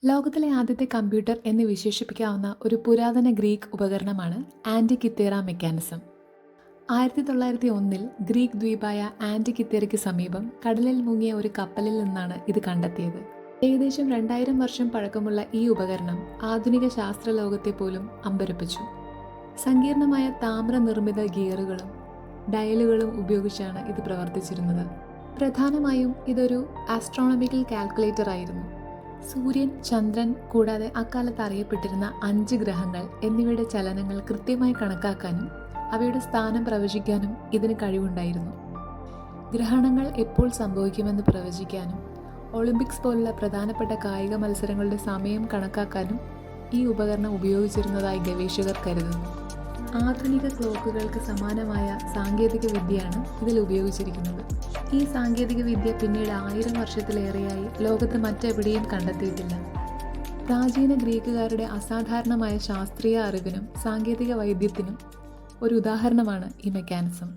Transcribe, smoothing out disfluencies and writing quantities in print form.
ലോകത്തിലെ ആദ്യത്തെ കമ്പ്യൂട്ടർ എന്ന് വിശേഷിപ്പിക്കാവുന്ന ഒരു പുരാതന ഗ്രീക്ക് ഉപകരണമാണ് ആൻറ്റിക്കിത്തേറ മെക്കാനിസം. 1901 ഗ്രീക്ക് ദ്വീപായ ആൻറ്റിക്കിത്തേറയ്ക്ക് സമീപം കടലിൽ മുങ്ങിയ ഒരു കപ്പലിൽ നിന്നാണ് ഇത് കണ്ടെത്തിയത്. ഏകദേശം 2000 വർഷം പഴക്കമുള്ള ഈ ഉപകരണം ആധുനിക ശാസ്ത്രലോകത്തെ പോലും അമ്പരപ്പിച്ചു. സങ്കീർണമായ താമ്ര നിർമ്മിത ഗിയറുകളും ഡയലുകളും ഉപയോഗിച്ചാണ് ഇത് പ്രവർത്തിച്ചിരുന്നത്. പ്രധാനമായും ഇതൊരു ആസ്ട്രോണമിക്കൽ കാൽക്കുലേറ്റർ ആയിരുന്നു. സൂര്യൻ, ചന്ദ്രൻ കൂടാതെ അക്കാലത്ത് അറിയപ്പെട്ടിരുന്ന 5 ഗ്രഹങ്ങൾ എന്നിവയുടെ ചലനങ്ങൾ കൃത്യമായി കണക്കാക്കാനും അവയുടെ സ്ഥാനം പ്രവചിക്കാനും ഇതിന് കഴിവുണ്ടായിരുന്നു. ഗ്രഹണങ്ങൾ എപ്പോൾ സംഭവിക്കുമെന്ന് പ്രവചിക്കാനും ഒളിമ്പിക്സ് പോലുള്ള പ്രധാനപ്പെട്ട കായിക മത്സരങ്ങളുടെ സമയം കണക്കാക്കാനും ഈ ഉപകരണം ഉപയോഗിച്ചിരുന്നതായി ഗവേഷകർ കരുതുന്നു. ആധുനിക ക്ലോക്കുകൾക്ക് സമാനമായ സാങ്കേതിക വിദ്യയാണ് ഇതിൽ ഉപയോഗിച്ചിരിക്കുന്നത്. ഈ സാങ്കേതിക വിദ്യ പിന്നീട് 1000 വർഷത്തിലേറെയായി ലോകത്ത് മറ്റെവിടെയും കണ്ടെത്തിയിട്ടില്ല. പ്രാചീന ഗ്രീക്കുകാരുടെ അസാധാരണമായ ശാസ്ത്രീയ അറിവിനും സാങ്കേതിക വൈദഗ്ധ്യത്തിനും ഒരു ഉദാഹരണമാണ് ഈ മെക്കാനിസം.